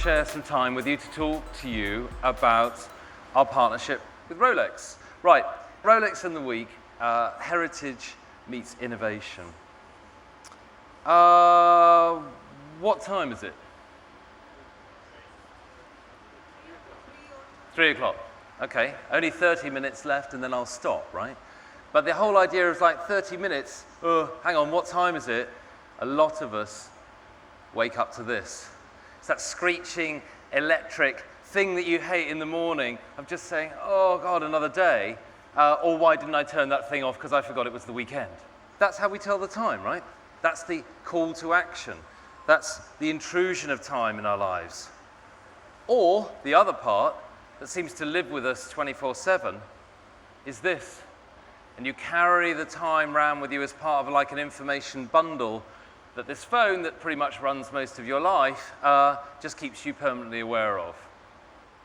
share some time with you to talk to you about our partnership with Rolex. Right, Rolex in the week, heritage meets innovation. What time is it? 3 o'clock. Okay, only 30 minutes left and then I'll stop, right? But the whole idea is like 30 minutes, hang on, what time is it? A lot of us wake up to this. It's that screeching electric thing that you hate in the morning of just saying, oh God, another day. Or why didn't I turn that thing off because I forgot it was the weekend? That's how we tell the time, right? That's the call to action. That's the intrusion of time in our lives. Or the other part that seems to live with us 24/7 is this. And you carry the time around with you as part of like an information bundle that this phone that pretty much runs most of your life just keeps you permanently aware of.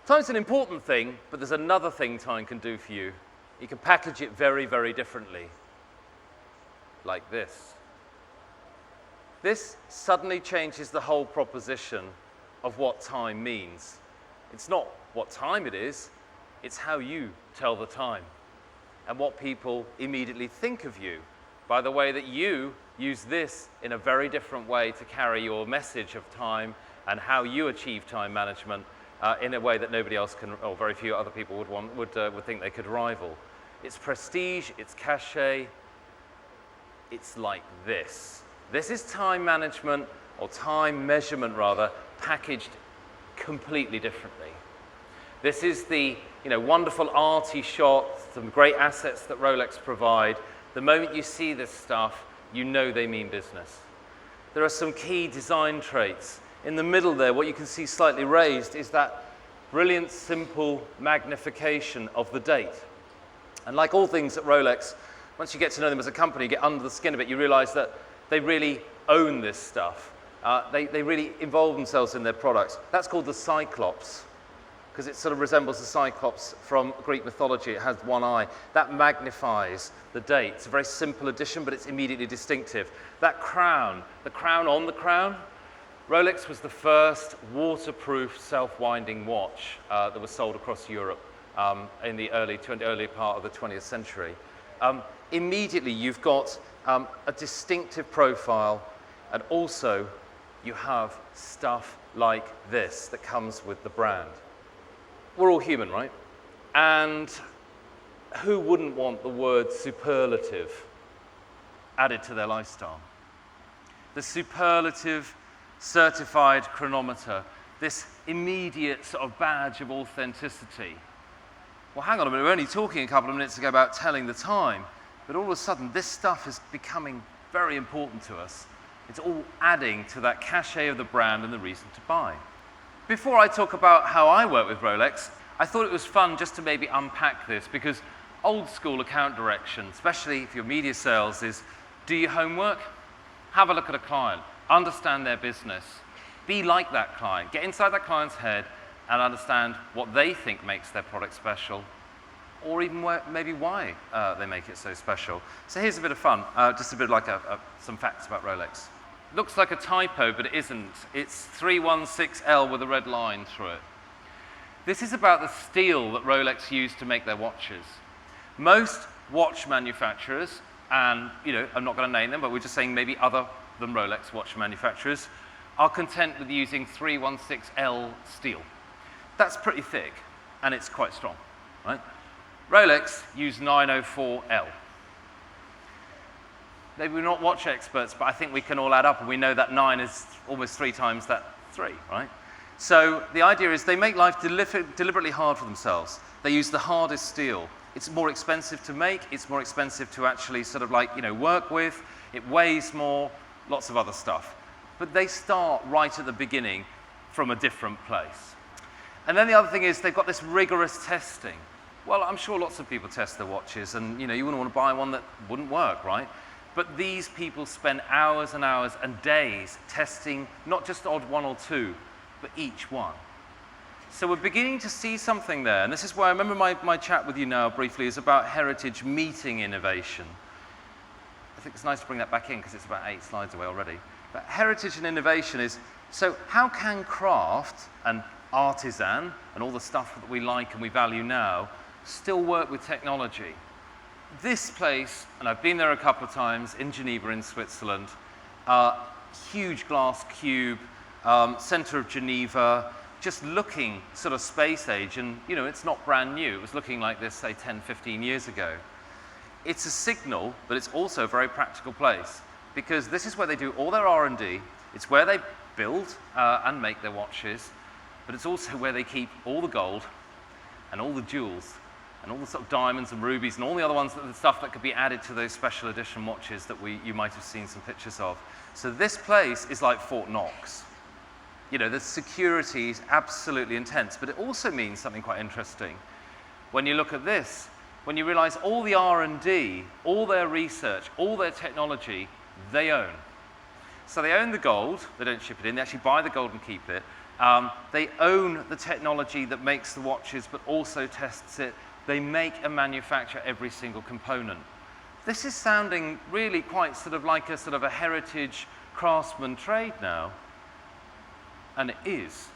Time's an important thing, but there's another thing time can do for you. You can package it very, very differently. Like this. This suddenly changes the whole proposition of what time means. It's not what time it is, it's how you tell the time and what people immediately think of you by the way that you use this in a very different way to carry your message of time and how you achieve time management in a way that nobody else can, or very few other people would think they could rival. It's prestige, it's cachet, it's like this. This is time management, or time measurement rather, packaged completely differently. This is the wonderful arty shot, some great assets that Rolex provide. The moment you see this stuff, you know they mean business. There are some key design traits. In the middle there, what you can see slightly raised is that brilliant, simple magnification of the date. And like all things at Rolex, once you get to know them as a company, you get under the skin of it, you realize that they really own this stuff. They really involve themselves in their products. That's called the Cyclops, because it sort of resembles the Cyclops from Greek mythology. It has one eye. That magnifies the date. It's a very simple addition, but it's immediately distinctive. That crown, the crown on the crown, Rolex was the first waterproof self-winding watch that was sold across Europe in the early part of the 20th century. Immediately you've got a distinctive profile, and also you have stuff like this that comes with the brand. We're all human, right? And who wouldn't want the word superlative added to their lifestyle? The superlative certified chronometer, this immediate sort of badge of authenticity. Well, hang on a minute, we were only talking a couple of minutes ago about telling the time, but all of a sudden this stuff is becoming very important to us. It's all adding to that cachet of the brand and the reason to buy. Before I talk about how I work with Rolex, I thought it was fun just to maybe unpack this, because old school account direction, especially if you're media sales, is do your homework, have a look at a client, understand their business, be like that client, get inside that client's head and understand what they think makes their product special, or even maybe why they make it so special. So here's a bit of fun, just a bit like some facts about Rolex. Looks like a typo, but it isn't. It's 316L with a red line through it. This is about the steel that Rolex used to make their watches. Most watch manufacturers, and I'm not going to name them, but we're just saying maybe other than Rolex watch manufacturers, are content with using 316L steel. That's pretty thick, and it's quite strong, right? Rolex used 904L. Maybe we're not watch experts, but I think we can all add up, and we know that 9 is almost 3 times that 3, right? So the idea is they make life deliberately hard for themselves. They use the hardest steel. It's more expensive to make, it's more expensive to actually sort of like, work with, it weighs more, lots of other stuff. But they start right at the beginning from a different place. And then the other thing is they've got this rigorous testing. Well, I'm sure lots of people test their watches, and you wouldn't want to buy one that wouldn't work, right? But these people spend hours and hours and days testing not just odd one or two, but each one. So we're beginning to see something there, and this is why I remember my chat with you now briefly is about heritage meeting innovation. I think it's nice to bring that back in because it's about 8 slides away already. But heritage and innovation is So how can craft and artisan and all the stuff that we like and we value now still work with technology? This place, and I've been there a couple of times, in Geneva in Switzerland, huge glass cube, center of Geneva, just looking sort of space age, and you know, it's not brand new. It was looking like this, say, 10, 15 years ago. It's a signal, but it's also a very practical place, because this is where they do all their R&D. It's where they build and make their watches, but it's also where they keep all the gold and all the jewels and all the sort of diamonds and rubies and all the other ones, the stuff that could be added to those special edition watches that you might have seen some pictures of. So this place is like Fort Knox. You know, the security is absolutely intense, but it also means something quite interesting. When you look at this, when you realize all the R&D, all their research, all their technology, they own. So they own the gold, they don't ship it in, they actually buy the gold and keep it. They own the technology that makes the watches, but also tests it. They make and manufacture every single component. This is sounding really quite sort of like a heritage craftsman trade now. And it is.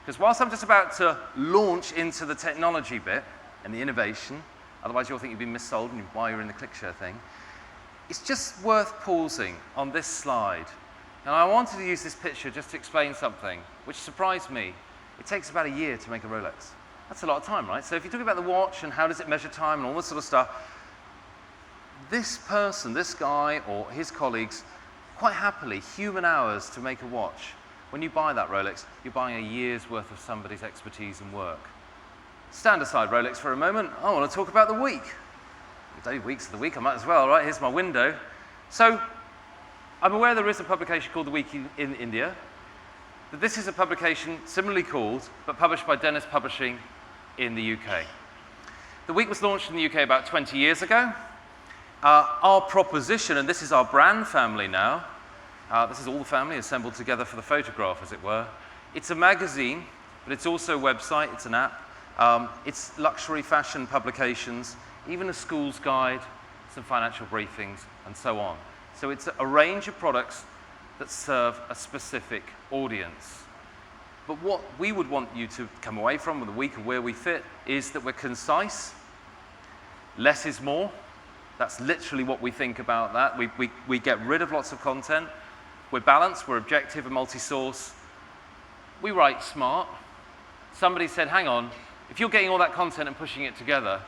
Because whilst I'm just about to launch into the technology bit and the innovation, otherwise you'll think you've been missold and why you're in the ClickShare thing, it's just worth pausing on this slide. And I wanted to use this picture just to explain something which surprised me. It takes about a year to make a Rolex. That's a lot of time, right? So if you talk about the watch and how does it measure time and all this sort of stuff, this person, this guy or his colleagues, quite happily, human hours to make a watch. When you buy that Rolex, you're buying a year's worth of somebody's expertise and work. Stand aside Rolex for a moment. I want to talk about the week. It's only weeks of the week, I might as well, right? Here's my window. So I'm aware there is a publication called The Week in India. But this is a publication similarly called, but published by Dennis Publishing in the UK. The Week was launched in the UK about 20 years ago. Our proposition, and this is our brand family now, this is all the family assembled together for the photograph, as it were. It's a magazine, but it's also a website, it's an app. It's luxury fashion publications, even a school's guide, some financial briefings, and so on. So it's a range of products that serve a specific audience. But what we would want you to come away from with the week of where we fit is that we're concise. Less is more. That's literally what we think about that. We get rid of lots of content. We're balanced, we're objective and multi-source. We write smart. Somebody said, hang on, if you're getting all that content and pushing it together,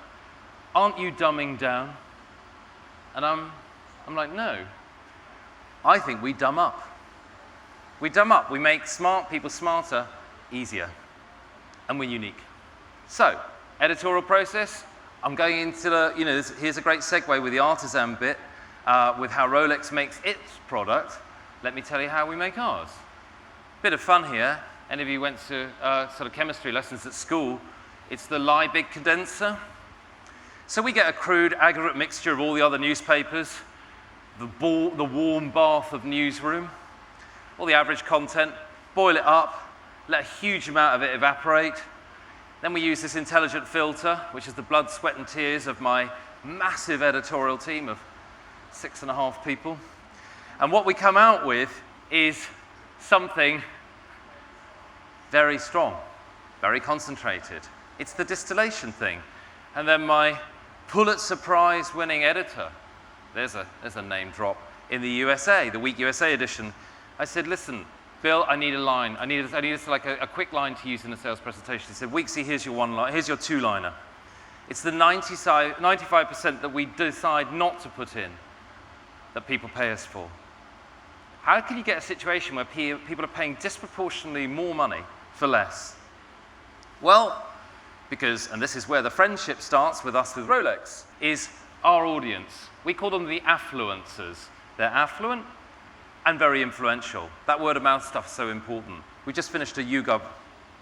aren't you dumbing down? And I'm like, no. I think we dumb up. We dumb up. We make smart people smarter, easier. And we're unique. So, editorial process. I'm going into the, you know, here's a great segue with the artisan bit, with how Rolex makes its product. Let me tell you how we make ours. Bit of fun here. Any of you went to sort of chemistry lessons at school? It's the Liebig condenser. So we get a crude aggregate mixture of all the other newspapers, the warm bath of newsroom, all the average content, boil it up, let a huge amount of it evaporate. Then we use this intelligent filter, which is the blood, sweat, and tears of my massive editorial team of 6.5 people. And what we come out with is something very strong, very concentrated. It's the distillation thing. And then my Pulitzer Prize winning editor, there's a name drop, in the USA, the Week USA edition. I said, listen, Bill, I need a line. I need like a quick line to use in a sales presentation. He said, Weeksy, here's your one line, here's your two-liner. It's the 95% that we decide not to put in that people pay us for. How can you get a situation where people are paying disproportionately more money for less? Well, because, and this is where the friendship starts with us with Rolex, is our audience. We call them the affluencers. They're affluent and very influential. That word of mouth stuff is so important. We just finished a YouGov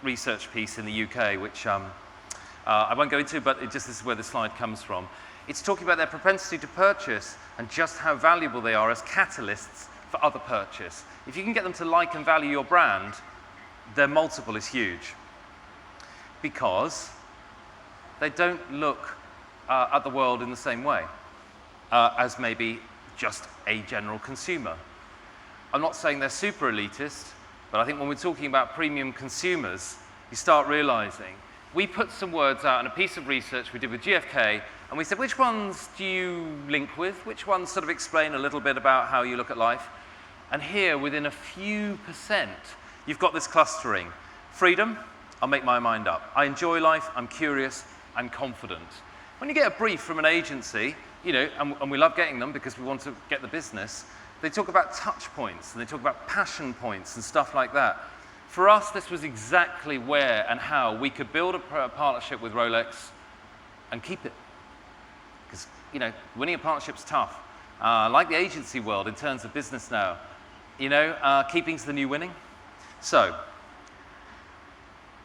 research piece in the UK, which I won't go into, but this is where the slide comes from. It's talking about their propensity to purchase and just how valuable they are as catalysts for other purchase. If you can get them to like and value your brand, their multiple is huge. Because they don't look at the world in the same way as maybe just a general consumer. I'm not saying they're super elitist, But I think when we're talking about premium consumers, you start realizing we put some words out in a piece of research we did with GfK, and we said, which ones do you link with? Which ones sort of explain a little bit about how you look at life? And here, within a few percent, you've got this clustering. Freedom, I'll make my mind up. I enjoy life, I'm curious, I'm confident. When you get a brief from an agency, you know, and we love getting them because we want to get the business, they talk about touch points, and they talk about passion points and stuff like that. For us, this was exactly where and how we could build a partnership with Rolex and keep it. Because, you know, winning a partnership's tough. Like the agency world in terms of business now, you know, keeping's the new winning. So,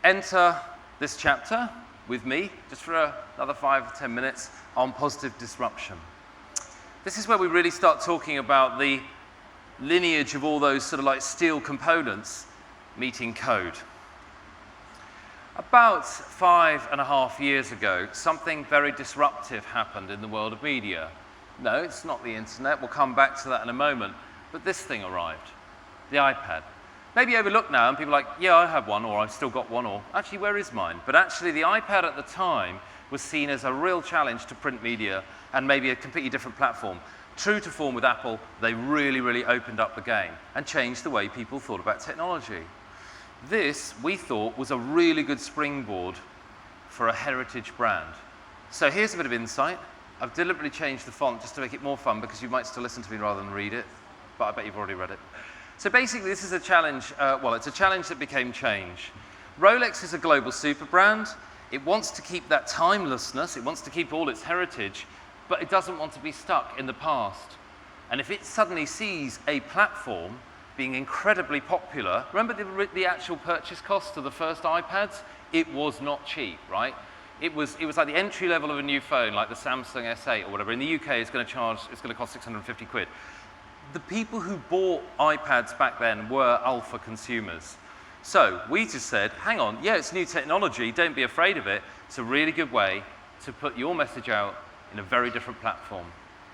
enter this chapter with me, just for another 5 or 10 minutes, on positive disruption. This is where we really start talking about the lineage of all those sort of like steel components meeting code. About 5.5 years ago, something very disruptive happened in the world of media. No, it's not the internet. We'll come back to that in a moment. But this thing arrived, the iPad. Maybe overlooked now, and people are like, yeah, I have one, or I've still got one, or actually, where is mine? But actually, the iPad at the time was seen as a real challenge to print media and maybe a completely different platform. True to form with Apple, they really, really opened up the game and changed the way people thought about technology. This, we thought, was a really good springboard for a heritage brand. So here's a bit of insight. I've deliberately changed the font just to make it more fun because you might still listen to me rather than read it, but I bet you've already read it. So basically, this is a challenge, it's a challenge that became change. Rolex is a global super brand. It wants to keep that timelessness, it wants to keep all its heritage, but it doesn't want to be stuck in the past. And if it suddenly sees a platform being incredibly popular, remember the actual purchase cost of the first iPads? It was not cheap, right? It was like the entry level of a new phone, like the Samsung S8 or whatever. In the UK, it's going to cost 650 quid. The people who bought iPads back then were alpha consumers. So we just said, hang on, yeah, it's new technology, don't be afraid of it. It's a really good way to put your message out in a very different platform.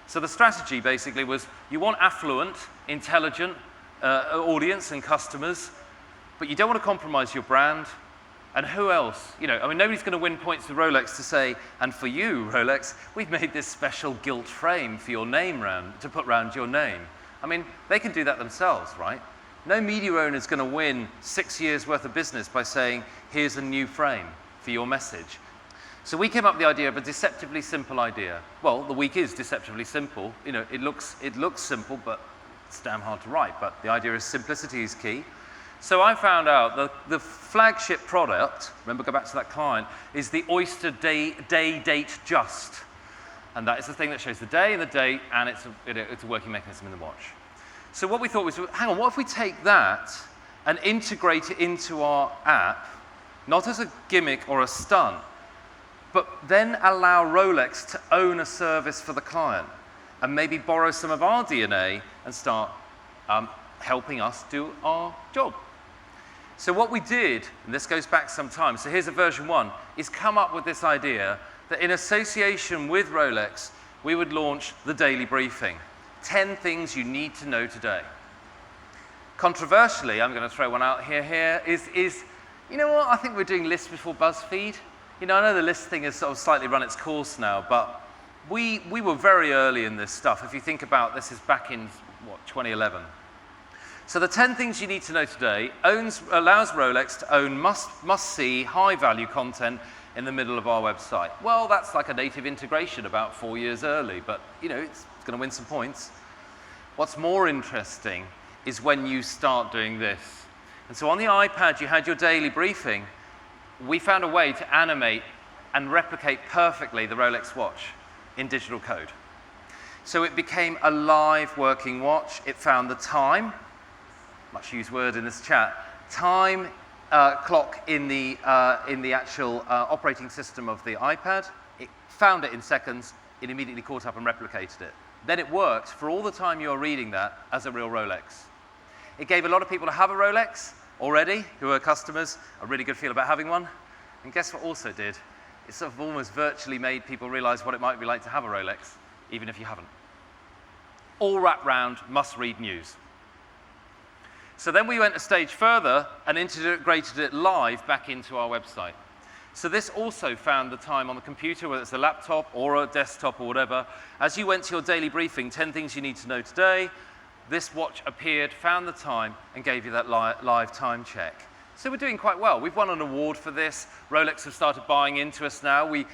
So the strategy basically was, you want affluent, intelligent audience and customers, but you don't want to compromise your brand. And who else? You know, I mean, nobody's going to win points with Rolex to say, and for you, Rolex, we've made this special gilt frame for your name to put round your name. I mean, they can do that themselves, right? No media owner is going to win 6 years worth of business by saying, here's a new frame for your message. So we came up with the idea of a deceptively simple idea. Well, the week is deceptively simple. You know, it looks simple, but it's damn hard to write. But the idea is simplicity is key. So I found out the flagship product, remember, go back to that client, is the Oyster Day Date Just. And that is the thing that shows the day and the date, and it's a working mechanism in the watch. So what we thought was, hang on, what if we take that and integrate it into our app, not as a gimmick or a stunt, but then allow Rolex to own a service for the client and maybe borrow some of our DNA and start helping us do our job. So what we did, and this goes back some time, so here's a version 1, is come up with this idea that in association with Rolex, we would launch the daily briefing. 10 things you need to know today. Controversially, I'm going to throw one out here, is you know what, I think we're doing lists before BuzzFeed. You know, I know the list thing has sort of slightly run its course now, but we were very early in this stuff. If you think about this is back in, 2011. So the 10 things you need to know today allows Rolex to own must-see, high-value content in the middle of our website. Well, that's like a native integration about 4 years early, but you know, it's going to win some points. What's more interesting is when you start doing this. And so on the iPad, you had your daily briefing. We found a way to animate and replicate perfectly the Rolex watch in digital code. So it became a live working watch. It found the time, much used word in this chat, time clock in the actual operating system of the iPad. It found it in seconds. It immediately caught up and replicated it. Then it worked for all the time you're reading that as a real Rolex. It gave a lot of people who have a Rolex already, who are customers, a really good feel about having one. And guess what also did? It sort of almost virtually made people realize what it might be like to have a Rolex, even if you haven't. All wrapped round must-read news. So then we went a stage further and integrated it live back into our website. So this also found the time on the computer, whether it's a laptop or a desktop or whatever. As you went to your daily briefing, 10 things you need to know today, this watch appeared, found the time, and gave you that live time check. So we're doing quite well. We've won an award for this. Rolex have started buying into us now. Maybe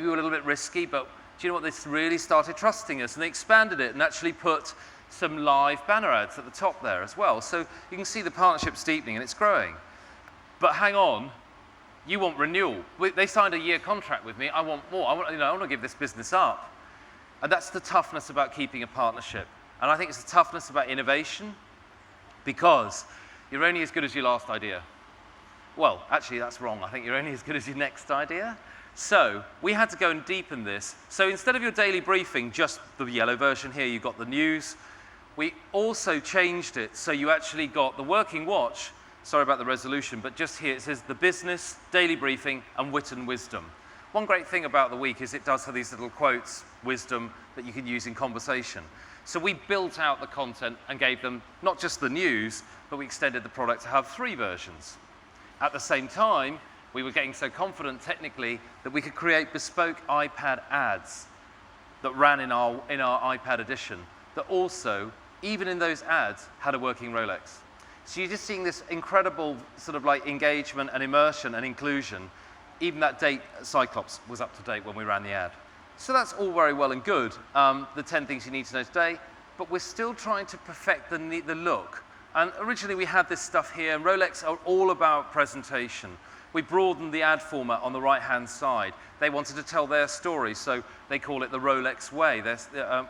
we're a little bit risky, but do you know what? This really started trusting us, and they expanded it and actually put some live banner ads at the top there as well. So you can see the partnership's deepening and it's growing. But hang on. You want renewal. They signed a year contract with me. I want more. I want to give this business up. And that's the toughness about keeping a partnership. And I think it's the toughness about innovation, because you're only as good as your last idea. Well, actually, that's wrong. I think you're only as good as your next idea. So we had to go and deepen this. So instead of your daily briefing, just the yellow version here, you got the news. We also changed it so you actually got the working watch. Sorry about the resolution, but just here it says the business, daily briefing, and wit and wisdom. One great thing about the week is it does have these little quotes, wisdom, that you can use in conversation. So we built out the content and gave them not just the news, but we extended the product to have 3 versions. At the same time, we were getting so confident technically that we could create bespoke iPad ads that ran in our iPad edition that also, even in those ads, had a working Rolex. So you're just seeing this incredible sort of like engagement and immersion and inclusion. Even that date, Cyclops, was up to date when we ran the ad. So that's all very well and good, the 10 things you need to know today, but we're still trying to perfect the look. And originally we had this stuff here, and Rolex are all about presentation. We broadened the ad format on the right-hand side. They wanted to tell their story, so they call it the Rolex way.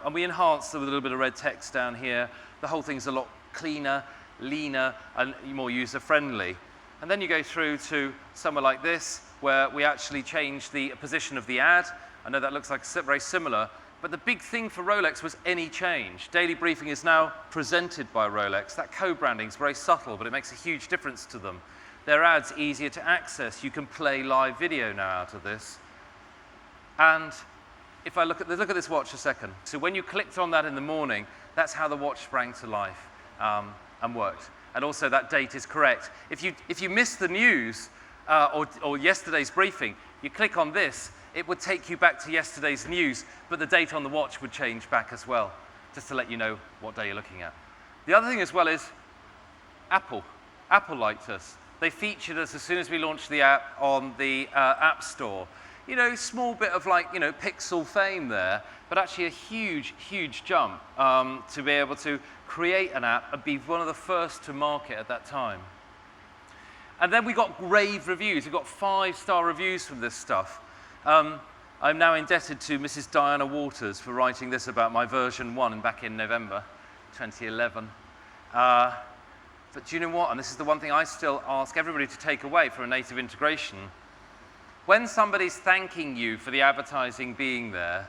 And we enhanced it with a little bit of red text down here. The whole thing's a lot cleaner, leaner, and more user-friendly. And then you go through to somewhere like this, where we actually change the position of the ad. I know that looks like very similar, but the big thing for Rolex was any change. Daily briefing is now presented by Rolex. That co-branding is very subtle, but it makes a huge difference to them. Their ads easier to access. You can play live video now out of this. And if I look at this watch a second. So when you clicked on that in the morning, that's how the watch sprang to life. And worked. And also that date is correct. If you miss the news or yesterday's briefing, you click on this, it would take you back to yesterday's news, but the date on the watch would change back as well, just to let you know what day you're looking at. The other thing as well is Apple. Apple liked us. They featured us as soon as we launched the app on the App Store. You know, small bit of pixel fame there, but actually a huge, huge jump to be able to create an app and be one of the first to market at that time. And then we got rave reviews. We got 5-star reviews from this stuff. I'm now indebted to Mrs. Diana Waters for writing this about my version 1 back in November 2011. But do you know what? And this is the one thing I still ask everybody to take away from a native integration. When somebody's thanking you for the advertising being there,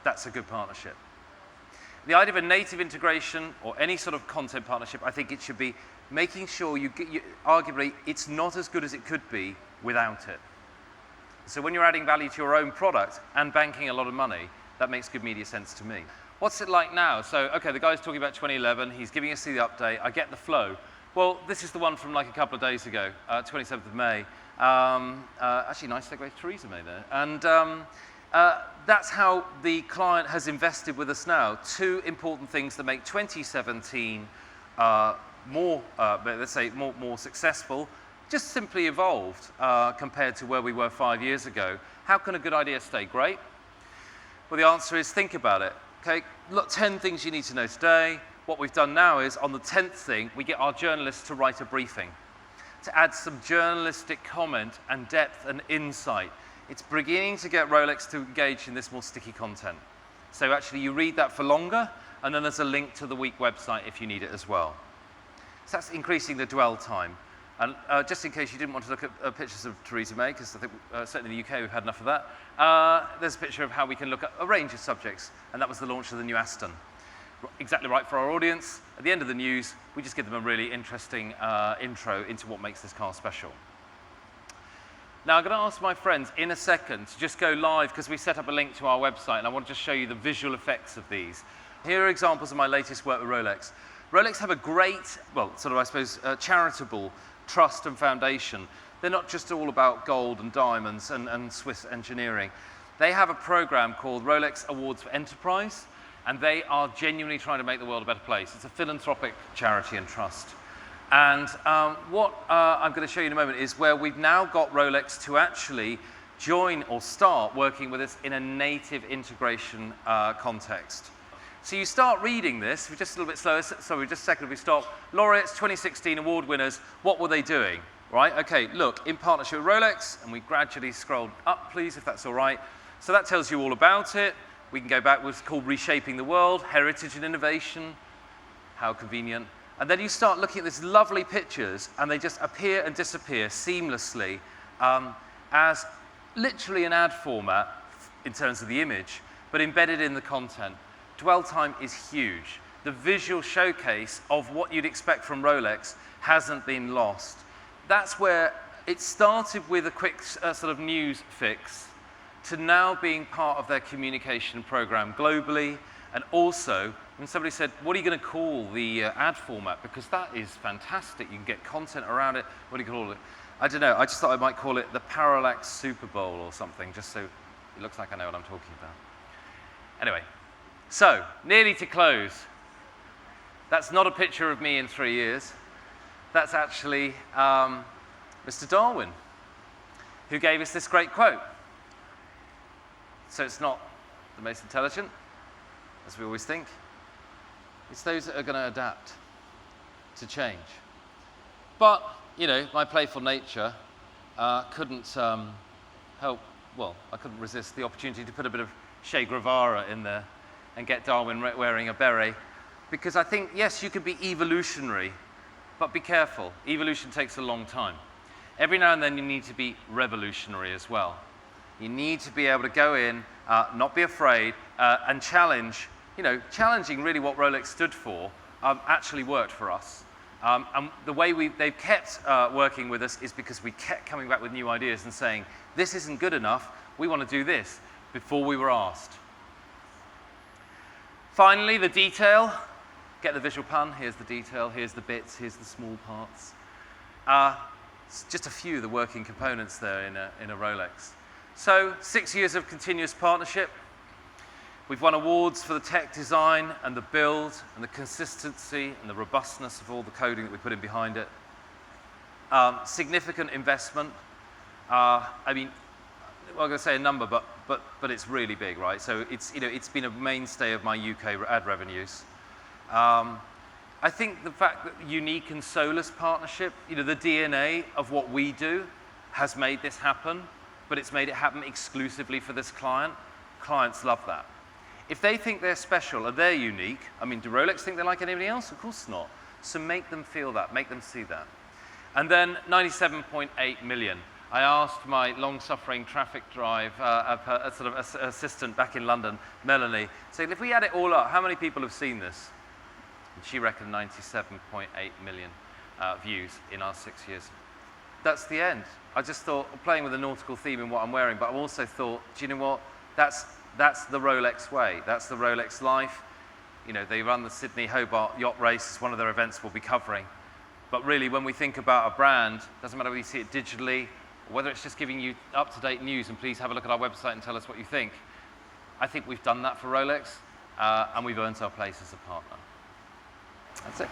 that's a good partnership. The idea of a native integration or any sort of content partnership, I think it should be making sure arguably, it's not as good as it could be without it. So when you're adding value to your own product and banking a lot of money, that makes good media sense to me. What's it like now? So, okay, the guy's talking about 2011. He's giving us the update. I get the flow. Well, this is the one from like a couple of days ago, 27th of May. Actually, nice segue to Theresa May there. And that's how the client has invested with us now. 2 important things that make 2017 more successful, just simply evolved compared to where we were 5 years ago. How can a good idea stay great? Well, the answer is think about it. Okay, look, 10 things you need to know today. What we've done now is, on the 10th thing, we get our journalists to write a briefing, to add some journalistic comment and depth and insight. It's beginning to get Rolex to engage in this more sticky content. So actually, you read that for longer, and then there's a link to the week website if you need it as well. So that's increasing the dwell time. And just in case you didn't want to look at pictures of Theresa May, because I think certainly in the UK we've had enough of that, there's a picture of how we can look at a range of subjects, and that was the launch of the new Aston. Exactly right for our audience. At the end of the news, we just give them a really interesting intro into what makes this car special. Now, I'm going to ask my friends in a second to just go live, because we set up a link to our website, and I want to just show you the visual effects of these. Here are examples of my latest work with Rolex. Rolex have a great, well, sort of, I suppose, charitable trust and foundation. They're not just all about gold and diamonds and Swiss engineering. They have a program called Rolex Awards for Enterprise, and they are genuinely trying to make the world a better place. It's a philanthropic charity and trust. And what I'm going to show you in a moment is where we've now got Rolex to actually join or start working with us in a native integration context. So you start reading this, we're just a little bit slower, sorry, just a second, we stop. Laureates, 2016 award winners, what were they doing? Right, okay, look, in partnership with Rolex, and we gradually scroll up, please, if that's all right. So that tells you all about it. We can go back, what's called Reshaping the World, Heritage and Innovation, how convenient. And then you start looking at these lovely pictures, and they just appear and disappear seamlessly as literally an ad format in terms of the image, but embedded in the content. Dwell time is huge. The visual showcase of what you'd expect from Rolex hasn't been lost. That's where it started with a quick sort of news fix to now being part of their communication program globally. And also, when somebody said, what are you going to call the ad format? Because that is fantastic. You can get content around it. What do you call it? I don't know. I just thought I might call it the Parallax Super Bowl or something, just so it looks like I know what I'm talking about. Anyway, so nearly to close. That's not a picture of me in 3 years. That's actually Mr. Darwin, who gave us this great quote. So it's not the most intelligent, as we always think. It's those that are going to adapt to change. But, you know, my playful nature couldn't help, well, I couldn't resist the opportunity to put a bit of Che Guevara in there and get Darwin wearing a beret. Because I think, yes, you could be evolutionary, but be careful. Evolution takes a long time. Every now and then you need to be revolutionary as well. You need to be able to go in, not be afraid, and challenge. You know, challenging really what Rolex stood for actually worked for us. And the way they've kept working with us is because we kept coming back with new ideas and saying, this isn't good enough, we want to do this, before we were asked. Finally, the detail. Get the visual pun, here's the detail, here's the bits, here's the small parts. It's just a few of the working components there in a Rolex. So, 6 years of continuous partnership. We've won awards for the tech design and the build and the consistency and the robustness of all the coding that we put in behind it. Significant investment. I mean, I'm going to say a number, but it's really big, right? So it's, you know, it's been a mainstay of my UK ad revenues. I think the fact that unique and soulless partnership, you know, the DNA of what we do has made this happen, but it's made it happen exclusively for this client. Clients love that. If they think they're special or they're unique, I mean, do Rolex think they're like anybody else? Of course not. So make them feel that, make them see that. And then 97.8 million. I asked my long-suffering traffic drive sort of assistant back in London, Melanie, so if we add it all up, how many people have seen this? And she reckoned 97.8 million views in our 6 years. That's the end. I just thought, playing with a nautical theme in what I'm wearing, but I also thought, do you know what? That's the Rolex way. That's the Rolex life. You know, they run the Sydney Hobart yacht race. It's one of their events we'll be covering. But really, when we think about a brand, doesn't matter whether you see it digitally, or whether it's just giving you up-to-date news, and please have a look at our website and tell us what you think. I think we've done that for Rolex, and we've earned our place as a partner. That's it.